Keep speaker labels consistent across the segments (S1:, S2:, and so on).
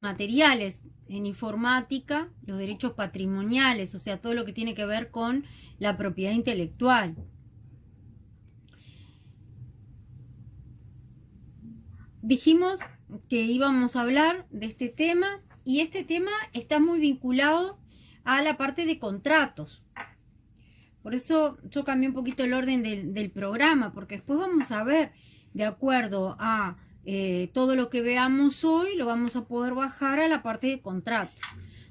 S1: materiales en informática, los derechos patrimoniales, o sea, todo lo que tiene que ver con la propiedad intelectual. Dijimos que íbamos a hablar de este tema y este tema está muy vinculado a la parte de contratos. Por eso yo cambié un poquito el orden del programa, porque después vamos a ver, de acuerdo a todo lo que veamos hoy, lo vamos a poder bajar a la parte de contratos.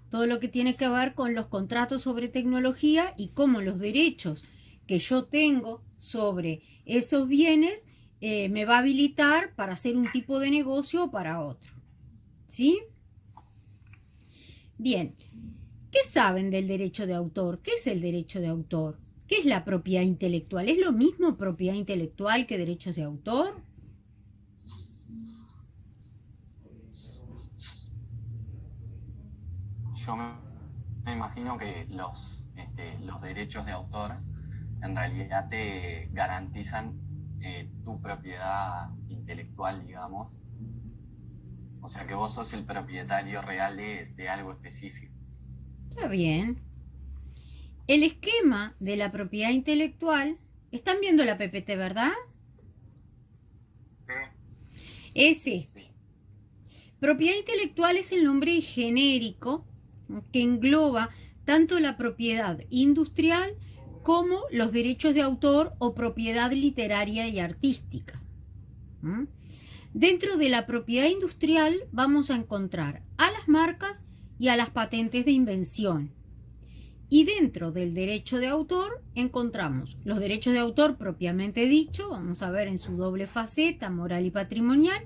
S1: Todo lo que tiene que ver con los contratos sobre tecnología y cómo los derechos que yo tengo sobre esos bienes me va a habilitar para hacer un tipo de negocio o para otro. ¿Sí? Bien. ¿Qué saben del derecho de autor? ¿Qué es el derecho de autor? ¿Qué es la propiedad intelectual? ¿Es lo mismo propiedad intelectual que derechos de autor?
S2: Yo me imagino que los derechos de autor en realidad te garantizan tu propiedad intelectual, digamos. O sea que vos sos el propietario real de algo específico.
S1: Está bien. El esquema de la propiedad intelectual, están viendo la PPT, ¿verdad?
S2: Sí.
S1: Es este. Propiedad intelectual es el nombre genérico que engloba tanto la propiedad industrial como los derechos de autor o propiedad literaria y artística. Dentro de la propiedad industrial vamos a encontrar a las marcas y a las patentes de invención. Y dentro del derecho de autor encontramos los derechos de autor propiamente dicho, vamos a ver en su doble faceta, moral y patrimonial,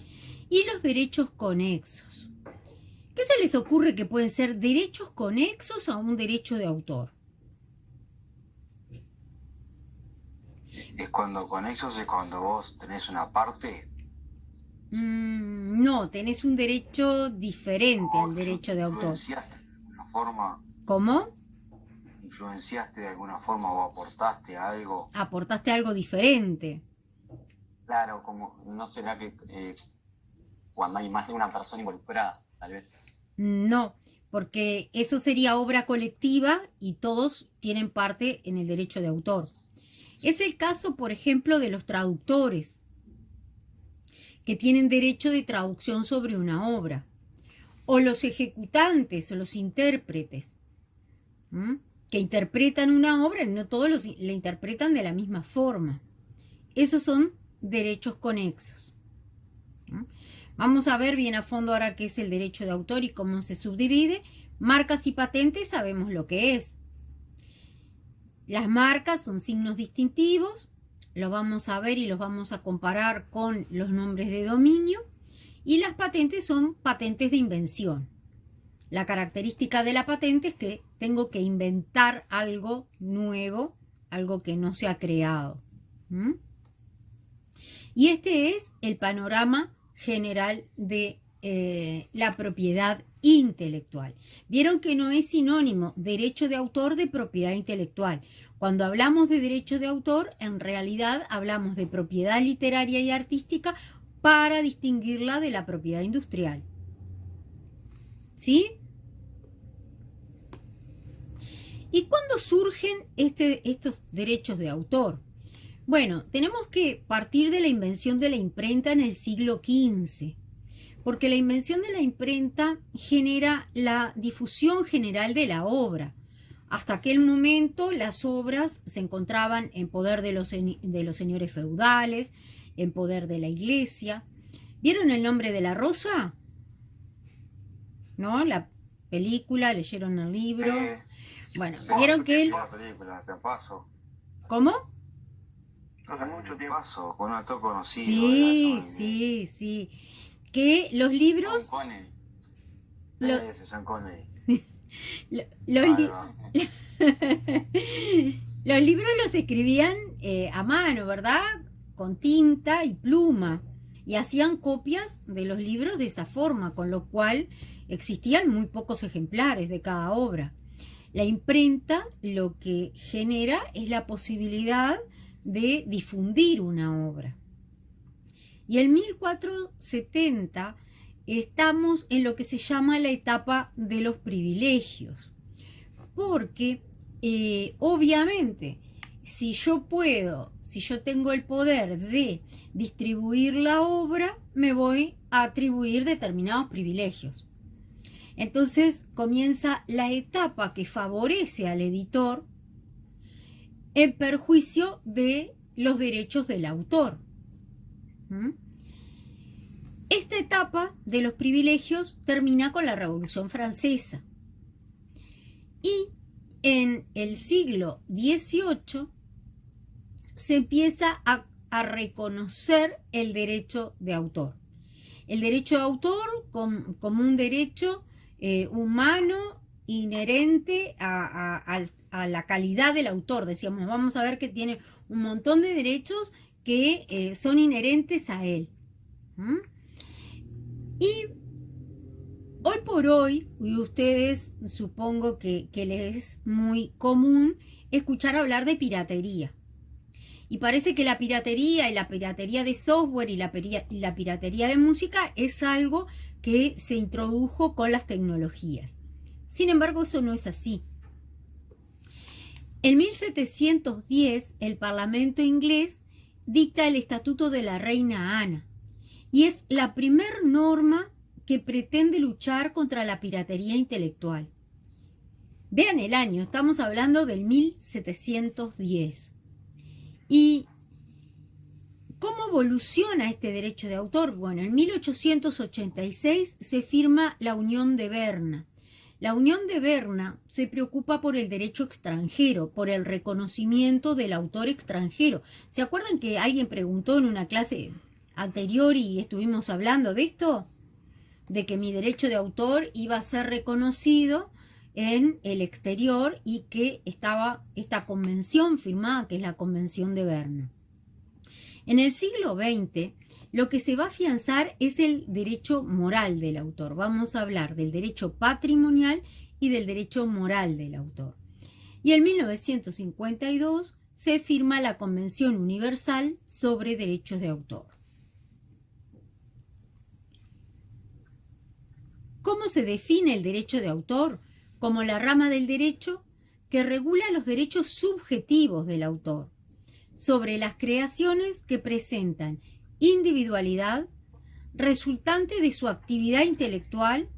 S1: y los derechos conexos. ¿Qué se les ocurre que pueden ser derechos conexos a un derecho de autor?
S3: Es cuando conexos, es cuando vos tenés una parte.
S1: No, tenés un derecho diferente al derecho de autor.
S3: Influenciaste de alguna forma.
S1: ¿Cómo?
S3: Influenciaste de alguna forma o aportaste algo.
S1: Aportaste algo diferente.
S2: Claro, como no será que cuando hay más de una persona involucrada, tal vez.
S1: No, porque eso sería obra colectiva y todos tienen parte en el derecho de autor. Es el caso, por ejemplo, de los traductores, que tienen derecho de traducción sobre una obra, o los ejecutantes o los intérpretes, que interpretan una obra y no todos la interpretan de la misma forma. Esos son derechos conexos. Vamos a ver bien a fondo ahora qué es el derecho de autor y cómo se subdivide. Marcas y patentes sabemos lo que es. Las marcas son signos distintivos, lo vamos a ver y los vamos a comparar con los nombres de dominio. Y las patentes son patentes de invención. La característica de la patente es que tengo que inventar algo nuevo, algo que no se ha creado. Y este es el panorama general de la propiedad intelectual. Vieron que no es sinónimo derecho de autor de propiedad intelectual. Cuando hablamos de derecho de autor, en realidad hablamos de propiedad literaria y artística para distinguirla de la propiedad industrial. ¿Sí? ¿Y cuándo surgen estos derechos de autor? Bueno, tenemos que partir de la invención de la imprenta en el siglo XV, porque la invención de la imprenta genera la difusión general de la obra. Hasta aquel momento las obras se encontraban en poder de los señores feudales, en poder de la iglesia. ¿Vieron El nombre de la rosa? ¿No? La película, leyeron el libro. Bueno, vieron que él... ¿Cómo?
S3: Hace mucho tiempo con un actor conocido.
S1: Sí. Que los libros...
S2: Sean Connery.
S3: Sean Connery.
S1: Los libros los escribían a mano, ¿verdad? Con tinta y pluma. Y hacían copias de los libros de esa forma, con lo cual existían muy pocos ejemplares de cada obra. La imprenta lo que genera es la posibilidad de difundir una obra. Y en 1470 estamos en lo que se llama la etapa de los privilegios, porque obviamente si yo tengo el poder de distribuir la obra, me voy a atribuir determinados privilegios. Entonces comienza la etapa que favorece al editor en perjuicio de los derechos del autor. Esta etapa de los privilegios termina con la Revolución Francesa. Y en el siglo XVIII se empieza a reconocer el derecho de autor. El derecho de autor como un derecho humano inherente a la calidad del autor. Decíamos, vamos a ver que tiene un montón de derechos que son inherentes a él. Y hoy por hoy, y ustedes supongo que les es muy común escuchar hablar de piratería. Y parece que la piratería y la piratería de software y la piratería de música es algo que se introdujo con las tecnologías. Sin embargo, eso no es así. En 1710, el Parlamento inglés dicta el Estatuto de la Reina Ana y es la primer norma que pretende luchar contra la piratería intelectual. Vean el año, estamos hablando del 1710. ¿Y cómo evoluciona este derecho de autor? Bueno, en 1886 se firma la Unión de Berna. La Unión de Berna se preocupa por el derecho extranjero, por el reconocimiento del autor extranjero. ¿Se acuerdan que alguien preguntó en una clase anterior y estuvimos hablando de esto? De que mi derecho de autor iba a ser reconocido en el exterior y que estaba esta convención firmada, que es la Convención de Berna. En el siglo XX, lo que se va a afianzar es el derecho moral del autor. Vamos a hablar del derecho patrimonial y del derecho moral del autor. Y en 1952 se firma la Convención Universal sobre Derechos de Autor. ¿Cómo se define el derecho de autor? Como la rama del derecho que regula los derechos subjetivos del autor sobre las creaciones que presentan individualidad resultante de su actividad intelectual,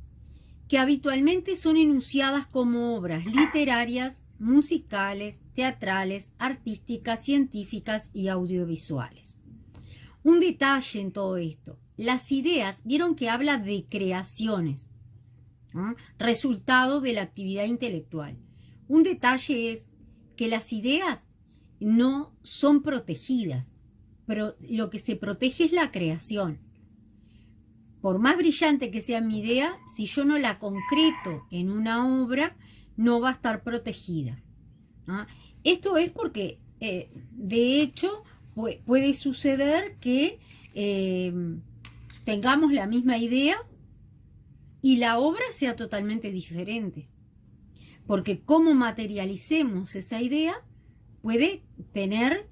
S1: que habitualmente son enunciadas como obras literarias, musicales, teatrales, artísticas, científicas y audiovisuales. Un detalle en todo esto: las ideas, vieron que habla de creaciones, ¿no? Resultado de la actividad intelectual. Un detalle es que las ideas no son protegidas, pero lo que se protege es la creación. Por más brillante que sea mi idea, si yo no la concreto en una obra, no va a estar protegida, ¿no? Esto es porque, de hecho, puede suceder que tengamos la misma idea y la obra sea totalmente diferente, porque cómo materialicemos esa idea puede tener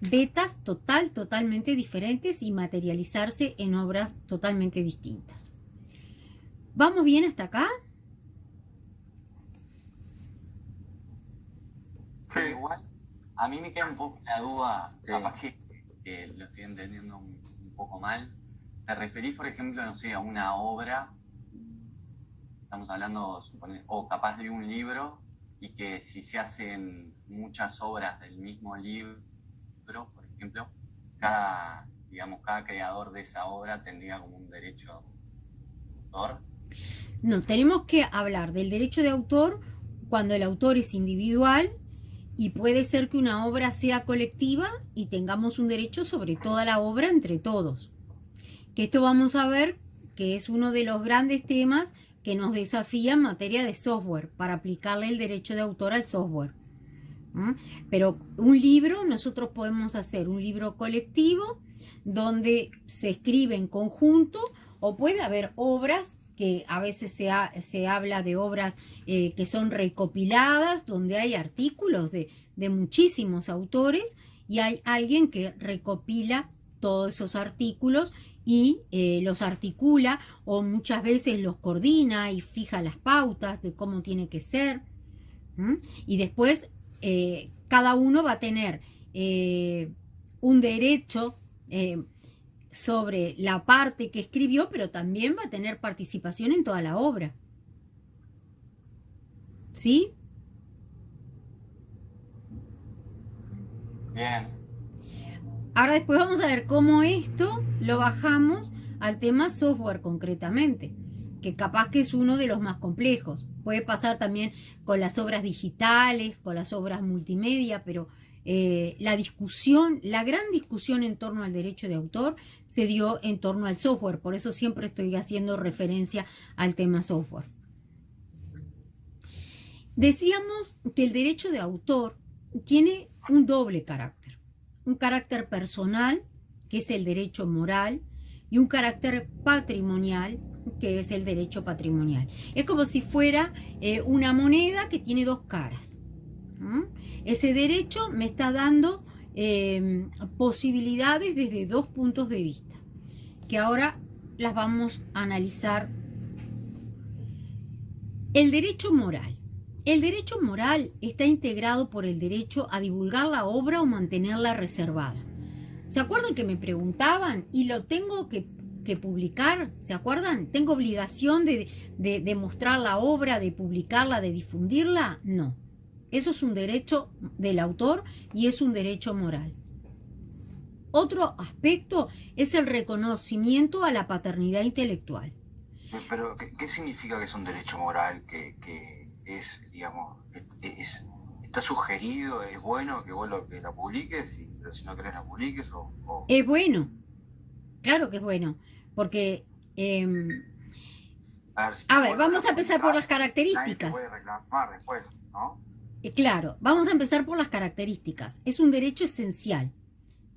S1: vetas totalmente diferentes y materializarse en obras totalmente distintas. ¿Vamos bien hasta acá?
S2: Sí, igual. A mí me queda un poco la duda, capaz que lo estoy entendiendo un poco mal. ¿Te referís, por ejemplo, no sé, a una obra? Estamos hablando, o capaz de un libro, y que si se hacen muchas obras del mismo libro, por ejemplo, cada creador de esa obra tendría como un derecho de autor.
S1: No, tenemos que hablar del derecho de autor cuando el autor es individual, y puede ser que una obra sea colectiva y tengamos un derecho sobre toda la obra entre todos. Que esto vamos a ver que es uno de los grandes temas que nos desafía en materia de software, para aplicarle el derecho de autor al software. Pero un libro, nosotros podemos hacer un libro colectivo donde se escribe en conjunto, o puede haber obras que a veces se habla de obras que son recopiladas, donde hay artículos de muchísimos autores y hay alguien que recopila todos esos artículos y los articula o muchas veces los coordina y fija las pautas de cómo tiene que ser. Y después cada uno va a tener un derecho sobre la parte que escribió, pero también va a tener participación en toda la obra. ¿Sí?
S2: Bien.
S1: Ahora después vamos a ver cómo esto lo bajamos al tema software concretamente, que capaz que es uno de los más complejos. Puede pasar también con las obras digitales, con las obras multimedia, pero la gran discusión en torno al derecho de autor se dio en torno al software. Por eso siempre estoy haciendo referencia al tema software. Decíamos que el derecho de autor tiene un doble carácter. Un carácter personal, que es el derecho moral, y un carácter patrimonial, que es el derecho patrimonial. Es como si fuera una moneda que tiene dos caras. Ese derecho me está dando posibilidades desde dos puntos de vista, que ahora las vamos a analizar. El derecho moral. El derecho moral está integrado por el derecho a divulgar la obra o mantenerla reservada. ¿Se acuerdan que me preguntaban? ¿Y lo tengo que publicar? ¿Se acuerdan? ¿Tengo obligación de mostrar la obra, de publicarla, de difundirla? No. Eso es un derecho del autor y es un derecho moral. Otro aspecto es el reconocimiento a la paternidad intelectual.
S3: Pero, ¿qué significa que es un derecho moral que es, digamos, está sugerido, es bueno que vos que la publiques, pero si no querés la publiques o...
S1: Es bueno, claro que es bueno, porque... a ver, vamos a empezar por las características.
S3: Nadie te puede reclamar después, ¿no?
S1: Claro, vamos a empezar por las características. Es un derecho esencial.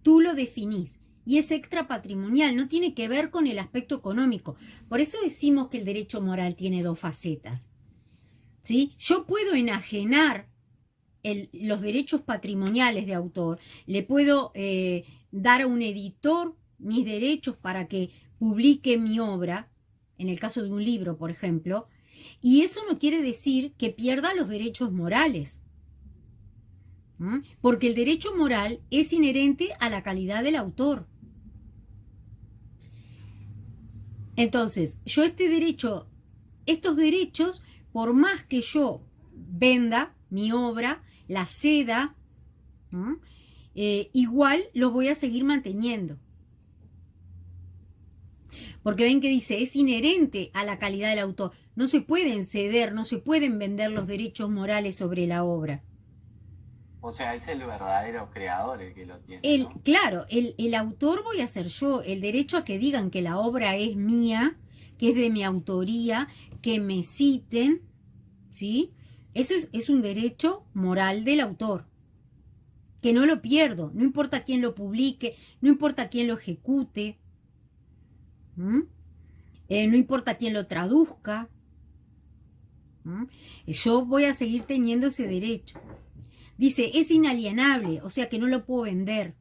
S1: Tú lo definís. Y es extrapatrimonial, no tiene que ver con el aspecto económico. Por eso decimos que el derecho moral tiene dos facetas. ¿Sí? Yo puedo enajenar los derechos patrimoniales de autor, le puedo dar a un editor mis derechos para que publique mi obra, en el caso de un libro, por ejemplo, y eso no quiere decir que pierda los derechos morales, porque el derecho moral es inherente a la calidad del autor. Entonces, yo estos derechos, por más que yo venda mi obra, la ceda, igual los voy a seguir manteniendo. Porque ven que dice, es inherente a la calidad del autor. No se pueden ceder, no se pueden vender los derechos morales sobre la obra.
S2: O sea, es el verdadero creador el que lo tiene, ¿no?
S1: Claro, el autor voy a ser yo. El derecho a que digan que la obra es mía, que es de mi autoría, que me citen, ¿sí? Eso es un derecho moral del autor, que no lo pierdo, no importa quién lo publique, no importa quién lo ejecute, no importa quién lo traduzca, yo voy a seguir teniendo ese derecho. Dice, es inalienable, o sea que no lo puedo vender,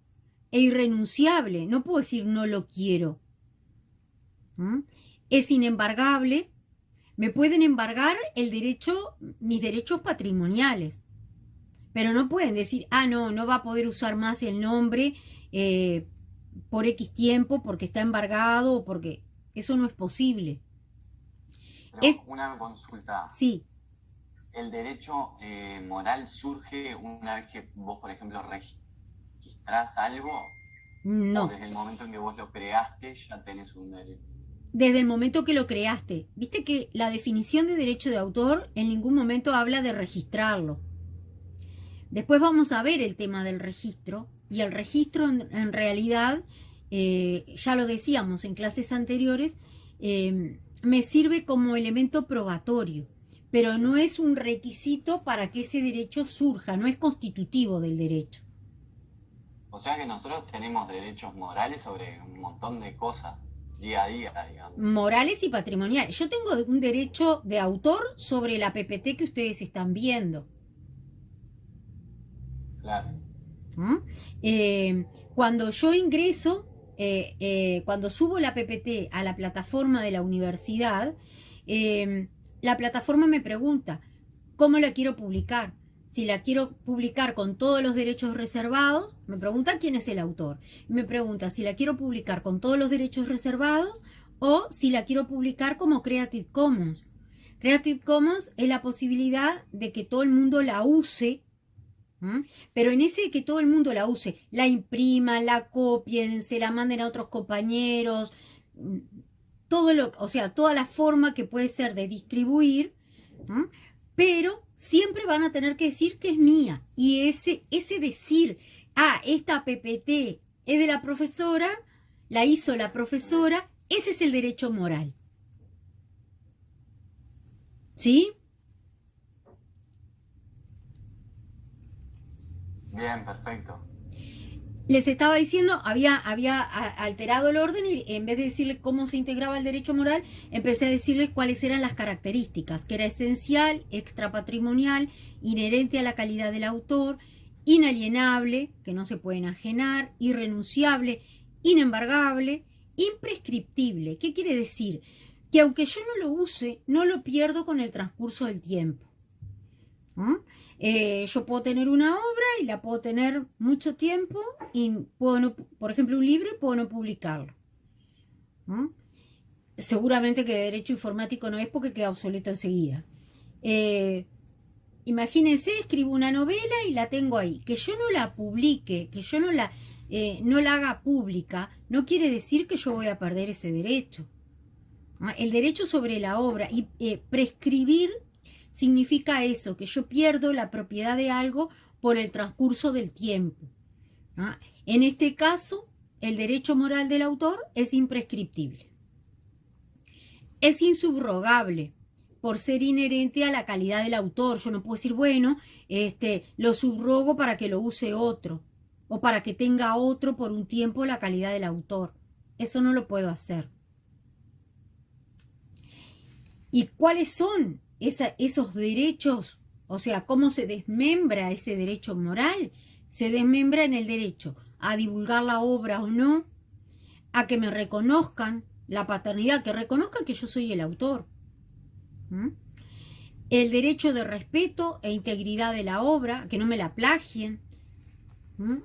S1: e irrenunciable, no puedo decir no lo quiero, es inembargable. Me pueden embargar mis derechos patrimoniales, pero no pueden decir, no va a poder usar más el nombre por X tiempo porque está embargado o porque eso no es posible.
S2: Pero una consulta.
S1: Sí.
S2: ¿El derecho moral surge una vez que vos, por ejemplo, registrás algo?
S1: No.
S2: ¿O desde el momento en que vos lo creaste ya tenés un derecho?
S1: Desde el momento que lo creaste. Viste que la definición de derecho de autor en ningún momento habla de registrarlo. Después vamos a ver el tema del registro. Y el registro en realidad, ya lo decíamos en clases anteriores, me sirve como elemento probatorio. Pero no es un requisito para que ese derecho surja, no es constitutivo del derecho.
S2: O sea que nosotros tenemos derechos morales sobre un montón de cosas. Día a día, digamos.
S1: Morales y patrimoniales. Yo tengo un derecho de autor sobre la PPT que ustedes están viendo.
S2: Claro.
S1: Cuando yo ingreso cuando subo la PPT a la plataforma de la universidad, la plataforma me pregunta cómo la quiero publicar. Si la quiero publicar con todos los derechos reservados, me pregunta quién es el autor. Me pregunta si la quiero publicar con todos los derechos reservados o si la quiero publicar como Creative Commons. Creative Commons es la posibilidad de que todo el mundo la use, pero en ese que todo el mundo la use, la impriman, la copien, se la manden a otros compañeros, o sea, toda la forma que puede ser de distribuir, pero siempre van a tener que decir que es mía. Y ese decir, esta PPT es de la profesora, la hizo la profesora, ese es el derecho moral. ¿Sí?
S2: Bien, perfecto.
S1: Les estaba diciendo, había alterado el orden y en vez de decirles cómo se integraba el derecho moral, empecé a decirles cuáles eran las características, que era esencial, extrapatrimonial, inherente a la calidad del autor, inalienable, que no se puede enajenar, irrenunciable, inembargable, imprescriptible. ¿Qué quiere decir? Que aunque yo no lo use, no lo pierdo con el transcurso del tiempo. Yo puedo tener una obra y la puedo tener mucho tiempo y puedo no, por ejemplo, un libro y puedo no publicarlo. Seguramente que de derecho informático no es porque queda obsoleto enseguida. Imagínense, escribo una novela y la tengo ahí. Que yo no la publique, que yo no la haga pública, no quiere decir que yo voy a perder ese derecho. El derecho sobre la obra y prescribir significa eso, que yo pierdo la propiedad de algo por el transcurso del tiempo. En este caso, el derecho moral del autor es imprescriptible. Es insubrogable por ser inherente a la calidad del autor. Yo no puedo decir, bueno, lo subrogo para que lo use otro o para que tenga otro por un tiempo la calidad del autor. Eso no lo puedo hacer. ¿Y cuáles son esos derechos? O sea, ¿cómo se desmembra ese derecho moral? Se desmembra en el derecho a divulgar la obra o no, a que me reconozcan la paternidad, que reconozcan que yo soy el autor. El derecho de respeto e integridad de la obra, a que no me la plagien,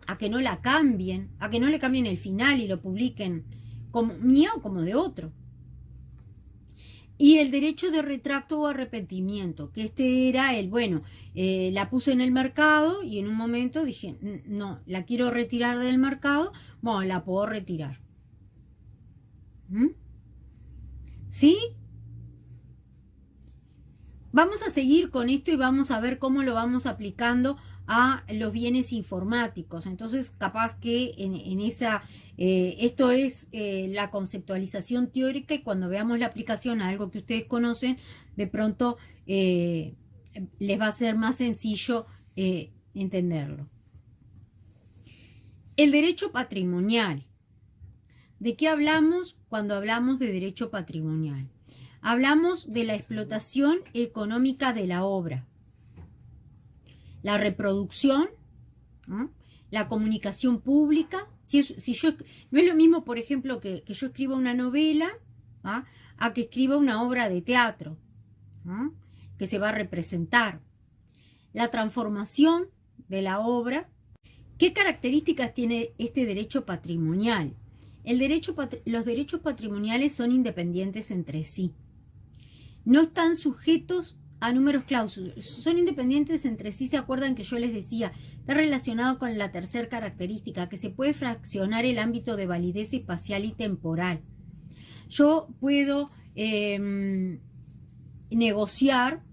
S1: a que no la cambien, a que no le cambien el final y lo publiquen como mía o como de otro. Y el derecho de retracto o arrepentimiento, que era la puse en el mercado y en un momento dije, no, la quiero retirar del mercado, bueno, la puedo retirar. ¿Sí? Vamos a seguir con esto y vamos a ver cómo lo vamos aplicando a los bienes informáticos. Entonces, capaz que en esa, esto es la conceptualización teórica y cuando veamos la aplicación a algo que ustedes conocen, de pronto les va a ser más sencillo entenderlo. El derecho patrimonial. ¿De qué hablamos cuando hablamos de derecho patrimonial? Hablamos de la explotación económica de la obra, la reproducción, la comunicación pública. No es lo mismo, por ejemplo, que yo escriba una novela a que escriba una obra de teatro que se va a representar. La transformación de la obra. ¿Qué características tiene este derecho patrimonial? Los derechos patrimoniales son independientes entre sí. No están sujetos a números clausus, son independientes entre sí. ¿Se acuerdan que yo les decía? Está relacionado con la tercera característica, que se puede fraccionar el ámbito de validez espacial y temporal. Yo puedo negociar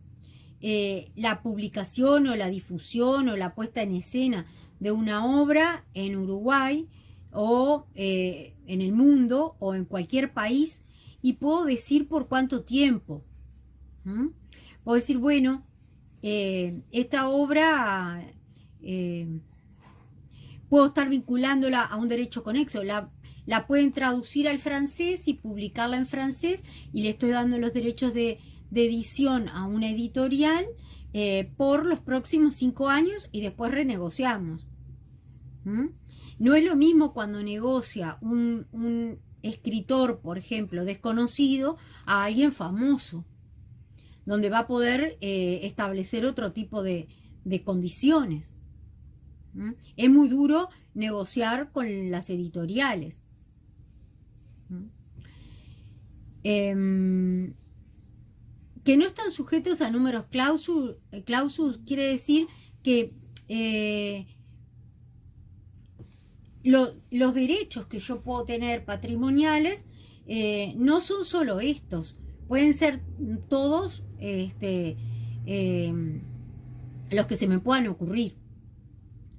S1: la publicación o la difusión o la puesta en escena de una obra en Uruguay o en el mundo o en cualquier país y puedo decir por cuánto tiempo. Puedo decir, bueno, esta obra puedo estar vinculándola a un derecho conexo. La pueden traducir al francés y publicarla en francés y le estoy dando los derechos de edición a una editorial por los próximos 5 años y después renegociamos. No es lo mismo cuando negocia un escritor, por ejemplo, desconocido, a alguien famoso, donde va a poder establecer otro tipo de condiciones. ¿Mm? Es muy duro negociar con las editoriales. ¿Mm? Que no están sujetos a números clausus quiere decir que los derechos que yo puedo tener patrimoniales no son solo estos, pueden ser todos los que se me puedan ocurrir.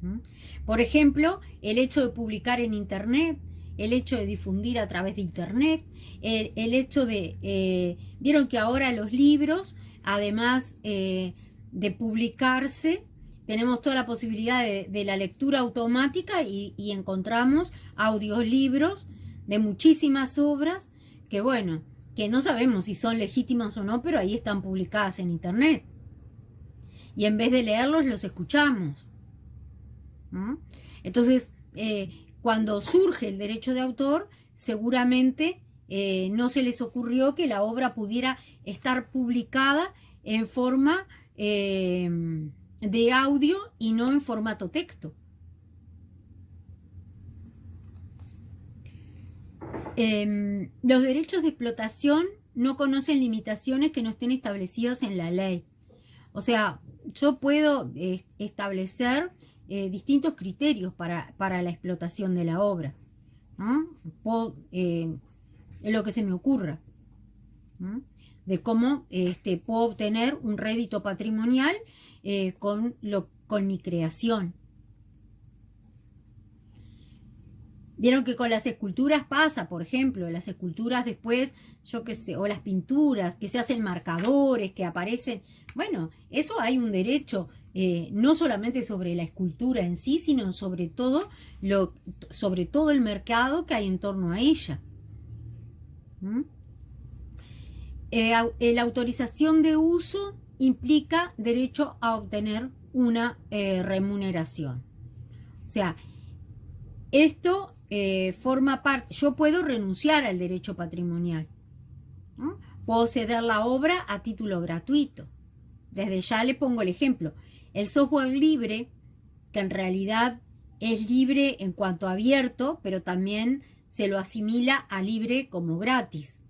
S1: ¿Mm? Por ejemplo, el hecho de publicar en Internet, el hecho de difundir a través de Internet, el hecho de... vieron que ahora los libros, además de publicarse, tenemos toda la posibilidad de la lectura automática y encontramos audiolibros de muchísimas obras que, bueno, que no sabemos si son legítimas o no, pero ahí están publicadas en Internet. Y en vez de leerlos, los escuchamos. ¿Mm? Entonces, cuando surge el derecho de autor, seguramente no se les ocurrió que la obra pudiera estar publicada en forma de audio y no en formato texto. Los derechos de explotación no conocen limitaciones que no estén establecidas en la ley. O sea, yo puedo establecer distintos criterios para la explotación de la obra, ¿no? Lo que se me ocurra, ¿no? De cómo puedo obtener un rédito patrimonial con mi creación. Vieron que con las esculturas pasa, por ejemplo, las esculturas después, yo qué sé, o las pinturas, que se hacen marcadores, que aparecen. Bueno, eso hay un derecho, no solamente sobre la escultura en sí, sino sobre todo el mercado que hay en torno a ella. ¿Mm? La autorización de uso implica derecho a obtener una remuneración. O sea, esto forma parte, yo puedo renunciar al derecho patrimonial, ¿no? Puedo ceder la obra a título gratuito. Desde ya le pongo el ejemplo. El software libre, que en realidad es libre en cuanto a abierto, pero también se lo asimila a libre como gratis,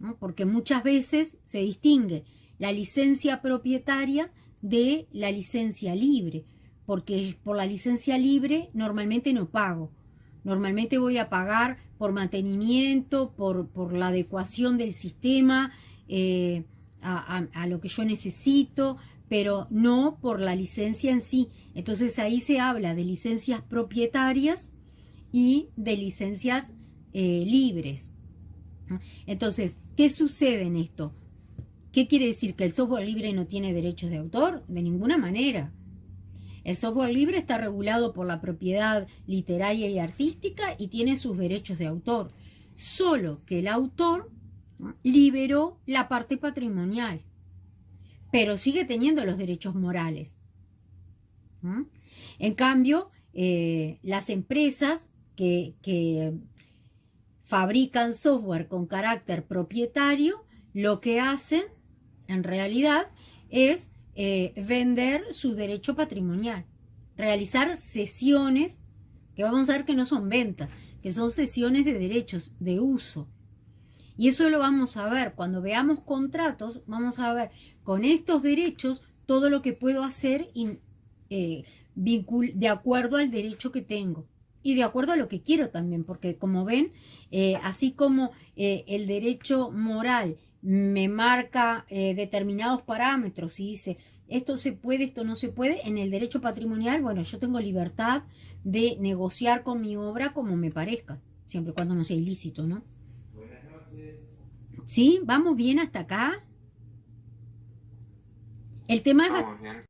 S1: ¿no? Porque muchas veces se distingue la licencia propietaria de la licencia libre, porque por la licencia libre normalmente no pago. Normalmente voy a pagar por mantenimiento, por la adecuación del sistema a lo que yo necesito, pero no por la licencia en sí. Entonces ahí se habla de licencias propietarias y de licencias libres. Entonces, ¿qué sucede en esto? ¿Qué quiere decir? ¿Que el software libre no tiene derechos de autor? De ninguna manera. El software libre está regulado por la propiedad literaria y artística y tiene sus derechos de autor. Solo que el autor liberó la parte patrimonial, pero sigue teniendo los derechos morales. En cambio, las empresas que fabrican software con carácter propietario, lo que hacen en realidad es vender su derecho patrimonial, realizar cesiones, que vamos a ver que no son ventas, que son cesiones de derechos de uso. Y eso lo vamos a ver cuando veamos contratos, vamos a ver con estos derechos todo lo que puedo hacer de acuerdo al derecho que tengo y de acuerdo a lo que quiero también, porque como ven, así como el derecho moral me marca determinados parámetros y dice esto se puede, esto no se puede, en el derecho patrimonial, bueno, yo tengo libertad de negociar con mi obra como me parezca, siempre y cuando no sea ilícito, ¿no?
S4: Buenas noches.
S1: ¿Sí? ¿Vamos bien hasta acá? El tema es...
S3: Vamos bien.